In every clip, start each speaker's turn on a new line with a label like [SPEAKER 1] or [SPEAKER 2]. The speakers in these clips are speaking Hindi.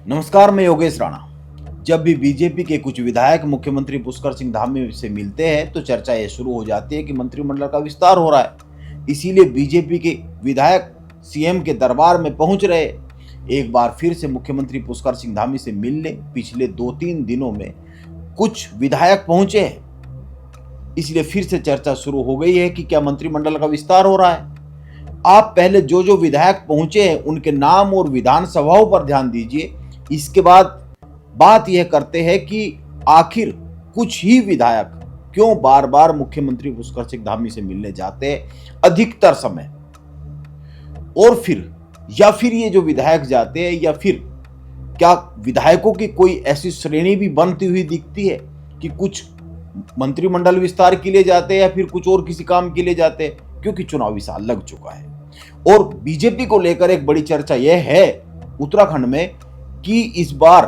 [SPEAKER 1] नमस्कार, मैं योगेश राणा। जब भी बीजेपी के कुछ विधायक मुख्यमंत्री पुष्कर सिंह धामी से मिलते हैं तो चर्चा ये शुरू हो जाती है कि मंत्रिमंडल का विस्तार हो रहा है। इसीलिए बीजेपी के विधायक सीएम के दरबार में पहुंच रहे। एक बार फिर से मुख्यमंत्री पुष्कर सिंह धामी से मिलने पिछले 2-3 दिनों में कुछ विधायक पहुंचे हैं। इसलिए फिर से चर्चा शुरू हो गई है कि क्या मंत्रिमंडल का विस्तार हो रहा है। आप पहले जो विधायक पहुंचे हैं उनके नाम और विधानसभाओं पर ध्यान दीजिए। इसके बाद बात यह करते हैं कि आखिर कुछ ही विधायक क्यों बार बार मुख्यमंत्री पुष्कर सिंह धामी से मिलने जाते हैं अधिकतर समय, और फिर ये जो विधायक जाते हैं या फिर क्या विधायकों की कोई ऐसी श्रेणी भी बनती हुई दिखती है कि कुछ मंत्रिमंडल विस्तार के लिए जाते हैं या फिर कुछ और किसी काम के लिए जाते हैं, क्योंकि चुनावी साल लग चुका है। और बीजेपी को लेकर एक बड़ी चर्चा यह है उत्तराखंड में कि इस बार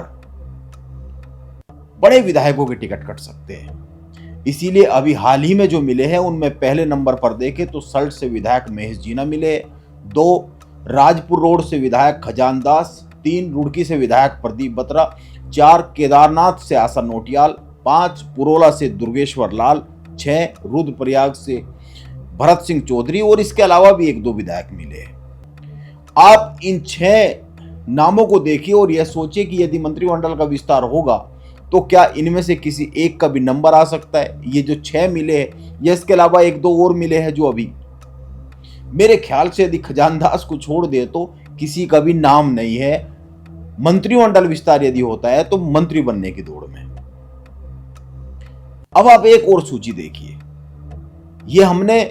[SPEAKER 1] बड़े विधायकों के टिकट कट सकते हैं। इसीलिए अभी हाल ही में जो मिले हैं उनमें पहले नंबर पर देखें तो सल्ट से विधायक महेश जीना मिले, 2 राजपुर रोड से विधायक खजान दास, 3 रुड़की से विधायक प्रदीप बत्रा, 4 केदारनाथ से आशा नोटियाल, 5 पुरोला से दुर्गेश्वर लाल, 6 रुद्रप्रयाग से भरत सिंह चौधरी, और इसके अलावा भी 1-2 विधायक मिले हैं। आप इन 6 नामों को देखिए और यह सोचिए कि यदि मंत्रिमंडल का विस्तार होगा तो क्या इनमें से किसी एक का भी नंबर आ सकता है। ये जो 6 मिले हैं या इसके अलावा 1-2 और मिले हैं जो अभी, मेरे ख्याल से यदि खजान दास को छोड़ दे तो किसी का भी नाम नहीं है। मंत्रिमंडल विस्तार यदि होता है तो मंत्री बनने की दौड़ में। अब आप एक और सूची देखिए। ये हमने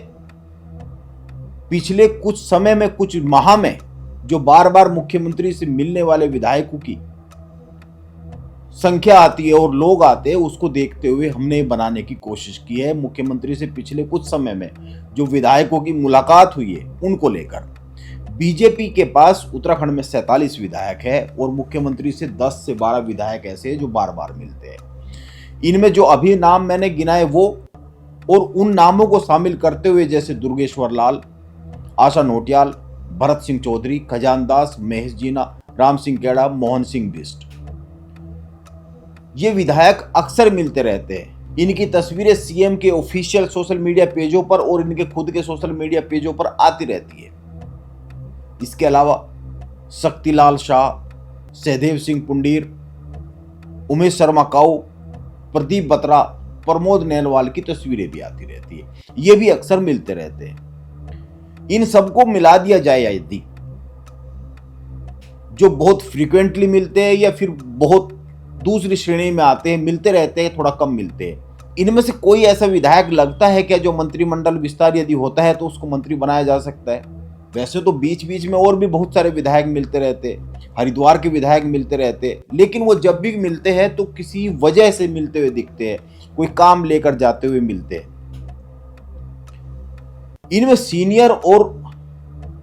[SPEAKER 1] पिछले कुछ समय में, कुछ माह में जो बार बार मुख्यमंत्री से मिलने वाले विधायकों की संख्या आती है और लोग आते हैं, उसको देखते हुए हमने बनाने की कोशिश की है। मुख्यमंत्री से पिछले कुछ समय में जो विधायकों की मुलाकात हुई है उनको लेकर बीजेपी के पास उत्तराखंड में 47 विधायक है और मुख्यमंत्री से 10 से 12 विधायक ऐसे हैं जो बार बार मिलते हैं। इनमें जो अभी नाम मैंने गिनाए वो और उन नामों को शामिल करते हुए जैसे दुर्गेश्वर लाल, आशा नोटियाल, भरत सिंह चौधरी, खजान दास, महेश जीना, राम सिंह केड़ा, मोहन सिंह बिष्ट, ये विधायक अक्सर मिलते रहते हैं। इनकी तस्वीरें सीएम के ऑफिशियल सोशल मीडिया पेजों पर और इनके खुद के सोशल मीडिया पेजों पर आती रहती है। इसके अलावा शक्तिलाल शाह, सहदेव सिंह पुंडीर, उमेश शर्मा काऊ, प्रदीप बत्रा, प्रमोद नैनवाल की तस्वीरें भी आती रहती है। ये भी अक्सर मिलते रहते हैं। इन सबको मिला दिया जाए यदि, जो बहुत फ्रीक्वेंटली मिलते हैं या फिर बहुत दूसरी श्रेणी में आते हैं, मिलते रहते हैं, थोड़ा कम मिलते हैं, इनमें से कोई ऐसा विधायक लगता है क्या जो मंत्रिमंडल विस्तार यदि होता है तो उसको मंत्री बनाया जा सकता है। वैसे तो बीच बीच में और भी बहुत सारे विधायक मिलते रहते हैं, हरिद्वार के विधायक मिलते रहते हैं, लेकिन वो जब भी मिलते हैं तो किसी वजह से मिलते हुए दिखते हैं, कोई काम लेकर जाते हुए मिलते हैं। इनमें सीनियर और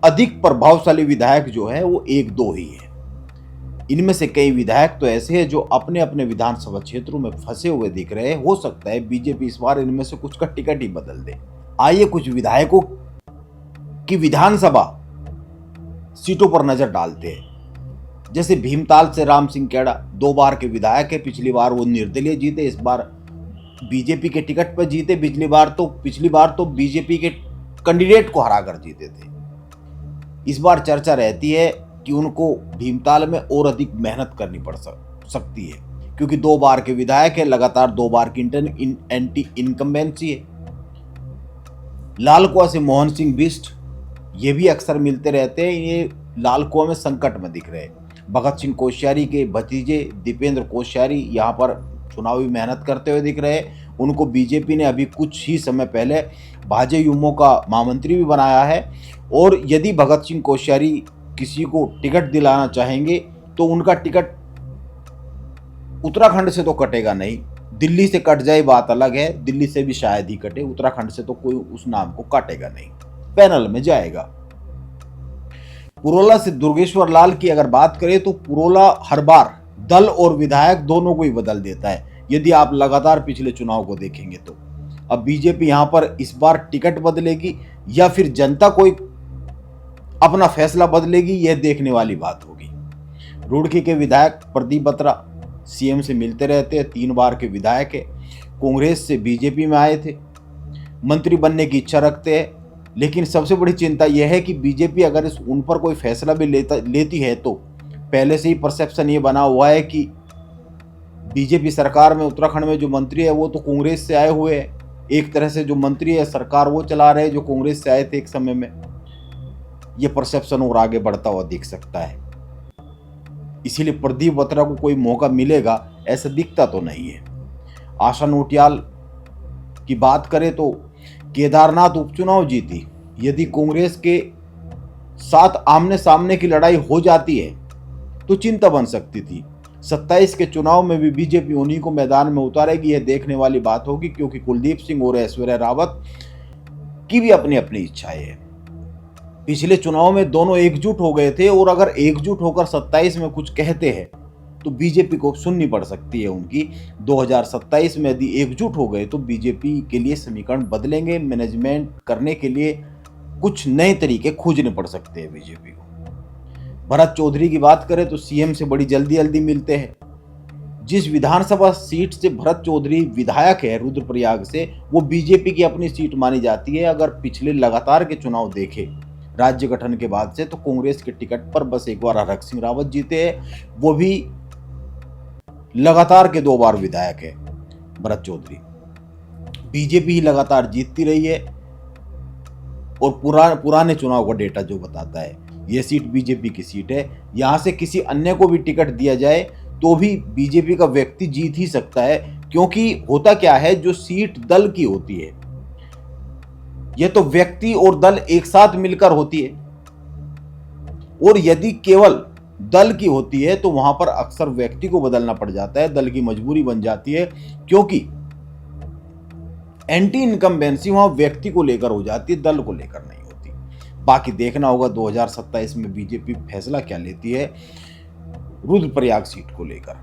[SPEAKER 1] अधिक प्रभावशाली विधायक जो है वो 1-2 ही है। इनमें से कई विधायक तो ऐसे हैं जो अपने अपने विधानसभा क्षेत्रों में फंसे हुए दिख रहे हैं। हो सकता है बीजेपी इस बार इनमें से कुछ का टिकट ही बदल दे। आइए कुछ विधायकों की विधानसभा सीटों पर नजर डालते हैं। जैसे भीमताल से राम सिंह केड़ा 2 बार के विधायक है। पिछली बार वो निर्दलीय जीते, इस बार बीजेपी के टिकट पर जीते। पिछली बार तो बीजेपी के कैंडिडेट को हराकर जीते थे। इस बार चर्चा रहती है कि उनको भीमताल में और अधिक मेहनत करनी पड़ सकती है, क्योंकि 2 बार के विधायक है, लगातार 2 बार की एंटी इनकम्बेंसी है। लाल कुआं से मोहन सिंह बिष्ट, ये भी अक्सर मिलते रहते हैं। ये लाल कुआं में संकट में दिख रहे हैं। भगत सिंह कोश्यारी के भतीजे दीपेंद्र कोश्यारी यहाँ पर चुनावी मेहनत करते हुए दिख रहे हैं। उनको बीजेपी ने अभी कुछ ही समय पहले भाजयुमो का महामंत्री भी बनाया है। और यदि भगत सिंह कोश्यारी किसी को टिकट दिलाना चाहेंगे तो उनका टिकट उत्तराखंड से तो कटेगा नहीं, दिल्ली से कट जाए बात अलग है, दिल्ली से भी शायद ही कटे, उत्तराखंड से तो कोई उस नाम को काटेगा नहीं, पैनल में जाएगा। पुरोला से दुर्गेश्वर लाल की अगर बात करें तो पुरोला हर बार दल और विधायक दोनों को ही बदल देता है, यदि आप लगातार पिछले चुनाव को देखेंगे तो। अब बीजेपी यहां पर इस बार टिकट बदलेगी या फिर जनता कोई अपना फैसला बदलेगी, यह देखने वाली बात होगी। रुड़की के विधायक प्रदीप बत्रा सीएम से मिलते रहते हैं, 3 बार के विधायक है, कांग्रेस से बीजेपी में आए थे, मंत्री बनने की इच्छा रखते हैं। लेकिन सबसे बड़ी चिंता यह है कि बीजेपी अगर उन पर कोई फैसला भी लेती है तो पहले से ही परसेप्शन ये बना हुआ है कि बीजेपी सरकार में उत्तराखंड में जो मंत्री है वो तो कांग्रेस से आए हुए हैं। एक तरह से जो मंत्री है सरकार वो चला रहे हैं जो कांग्रेस से आए थे एक समय में। ये परसेप्शन और आगे बढ़ता हुआ दिख सकता है। इसीलिए प्रदीप बत्रा को कोई मौका मिलेगा ऐसा दिखता तो नहीं है। आशा नोटियाल की बात करें तो केदारनाथ उपचुनाव जीती, यदि कांग्रेस के साथ आमने सामने की लड़ाई हो जाती है तो चिंता बन सकती थी। 27 के चुनाव में भी बीजेपी उन्हीं को मैदान में उतारेगी, यह देखने वाली बात होगी, क्योंकि कुलदीप सिंह और ऐश्वर्या रावत की भी अपनी अपनी इच्छाएं हैं। पिछले चुनाव में दोनों एकजुट हो गए थे और अगर एकजुट होकर 27 में कुछ कहते हैं तो बीजेपी को सुननी पड़ सकती है उनकी। 2027 में यदि एकजुट हो गए तो बीजेपी के लिए समीकरण बदलेंगे, मैनेजमेंट करने के लिए कुछ नए तरीके खोजने पड़ सकते हैं बीजेपी को। भरत चौधरी की बात करें तो सीएम से बड़ी जल्दी मिलते हैं। जिस विधानसभा सीट से भरत चौधरी विधायक है रुद्रप्रयाग से, वो बीजेपी की अपनी सीट मानी जाती है। अगर पिछले लगातार के चुनाव देखे राज्य गठन के बाद से, तो कांग्रेस के टिकट पर बस एक बार हरक सिंह रावत जीते हैं, वो भी लगातार के 2 बार विधायक है भरत चौधरी। बीजेपी ही लगातार जीतती रही है और पुराने चुनाव का डेटा जो बताता है ये सीट बीजेपी की सीट है। यहां से किसी अन्य को भी टिकट दिया जाए तो भी बीजेपी का व्यक्ति जीत ही सकता है, क्योंकि होता क्या है, जो सीट दल की होती है यह तो व्यक्ति और दल एक साथ मिलकर होती है, और यदि केवल दल की होती है तो वहां पर अक्सर व्यक्ति को बदलना पड़ जाता है, दल की मजबूरी बन जाती है, क्योंकि एंटी इनकम्बेंसी वहां व्यक्ति को लेकर हो जाती है, दल को लेकर नहीं होती। बाकी देखना होगा 2027 में बीजेपी फैसला क्या लेती है रुद्रप्रयाग सीट को लेकर,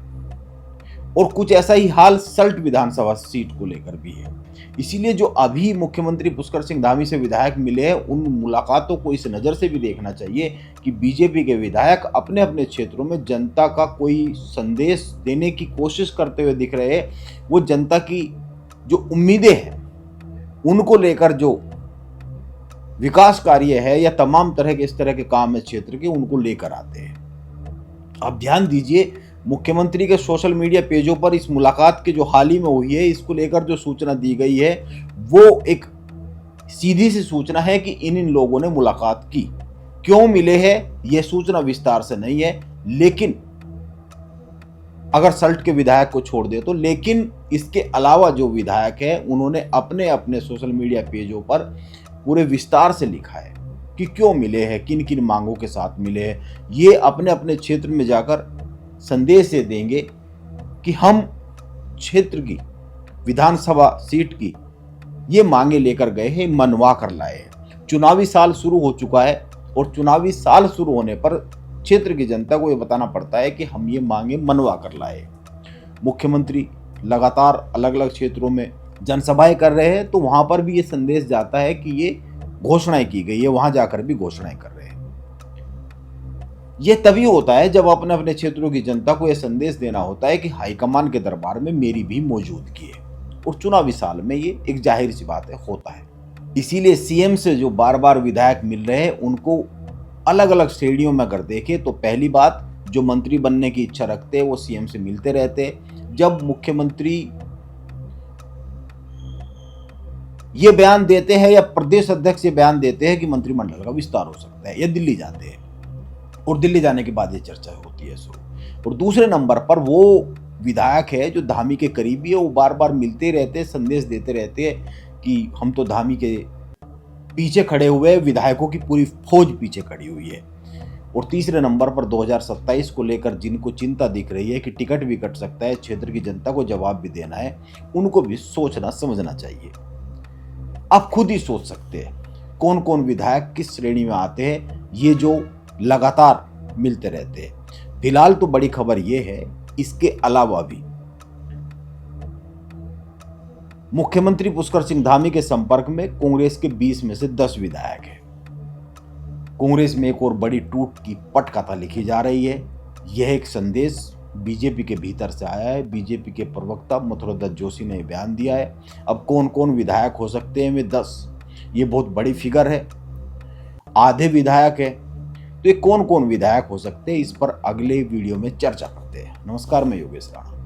[SPEAKER 1] और कुछ ऐसा ही हाल सल्ट विधानसभा सीट को लेकर भी है। इसीलिए जो अभी मुख्यमंत्री पुष्कर सिंह धामी से विधायक मिले हैं, उन मुलाकातों को इस नज़र से भी देखना चाहिए कि बीजेपी के विधायक अपने अपने क्षेत्रों में जनता का कोई संदेश देने की कोशिश करते हुए दिख रहे हैं। वो जनता की जो उम्मीदें हैं उनको लेकर जो विकास कार्य है या तमाम तरह के इस तरह के काम है क्षेत्र के, उनको लेकर आते हैं। अब ध्यान दीजिए, मुख्यमंत्री के सोशल मीडिया पेजों पर इस मुलाकात की जो हाल ही में हुई है, इसको लेकर जो सूचना दी गई है वो एक सीधी सी सूचना है कि इन लोगों ने मुलाकात की। क्यों मिले हैं यह सूचना विस्तार से नहीं है, लेकिन अगर सल्ट के विधायक को छोड़ दे तो, लेकिन इसके अलावा जो विधायक है उन्होंने अपने अपने सोशल मीडिया पेजों पर पूरे विस्तार से लिखा है कि क्यों मिले हैं, किन किन मांगों के साथ मिले हैं। ये अपने अपने क्षेत्र में जाकर संदेश ये देंगे कि हम क्षेत्र की विधानसभा सीट की ये मांगे लेकर गए हैं, मनवा कर लाए हैं। चुनावी साल शुरू हो चुका है और चुनावी साल शुरू होने पर क्षेत्र की जनता को ये बताना पड़ता है कि हम ये मांगे मनवा कर लाए। मुख्यमंत्री लगातार अलग अलग क्षेत्रों में जनसभाएं कर रहे हैं, तो वहां पर भी ये संदेश जाता है कि ये घोषणाएं की गई है, वहां जाकर भी घोषणाएं कर रहे हैं। यह तभी होता है जब अपने अपने क्षेत्रों की जनता को यह संदेश देना होता है कि हाईकमान के दरबार में मेरी भी मौजूदगी है, और चुनावी साल में ये एक जाहिर सी बात है, होता है। इसीलिए सीएम से जो बार बार विधायक मिल रहे हैं उनको अलग अलग श्रेणियों में अगर देखें तो पहली बात, जो मंत्री बनने की इच्छा रखते हैं वो सीएम से मिलते रहते हैं। जब मुख्यमंत्री ये बयान देते हैं या प्रदेश अध्यक्ष ये बयान देते हैं कि मंत्रिमंडल का विस्तार हो सकता है, या दिल्ली जाते हैं और दिल्ली जाने के बाद ये चर्चा होती है शुरू। और दूसरे नंबर पर वो विधायक है जो धामी के करीबी है, वो बार बार मिलते रहते हैं, संदेश देते रहते हैं कि हम तो धामी के पीछे खड़े हुए, विधायकों की पूरी फौज पीछे खड़ी हुई है। और तीसरे नंबर पर 2027 को लेकर जिनको चिंता दिख रही है कि टिकट भी कट सकता है, क्षेत्र की जनता को जवाब भी देना है, उनको भी सोचना समझना चाहिए। आप खुद ही सोच सकते हैं कौन कौन विधायक किस श्रेणी में आते हैं, ये जो लगातार मिलते रहते हैं। फिलहाल तो बड़ी खबर यह है, इसके अलावा भी मुख्यमंत्री पुष्कर सिंह धामी के संपर्क में कांग्रेस के 20 में से 10 विधायक हैं। कांग्रेस में एक और बड़ी टूट की पटकथा लिखी जा रही है। यह एक संदेश बीजेपी के भीतर से आया है। बीजेपी के प्रवक्ता मथुरा जोशी ने बयान दिया है। अब कौन कौन विधायक हो सकते हैं वे 10, ये बहुत बड़ी फिगर है, आधे विधायक है। तो ये कौन कौन विधायक हो सकते हैं, इस पर अगले वीडियो में चर्चा करते हैं। नमस्कार, मैं योगेश राणा।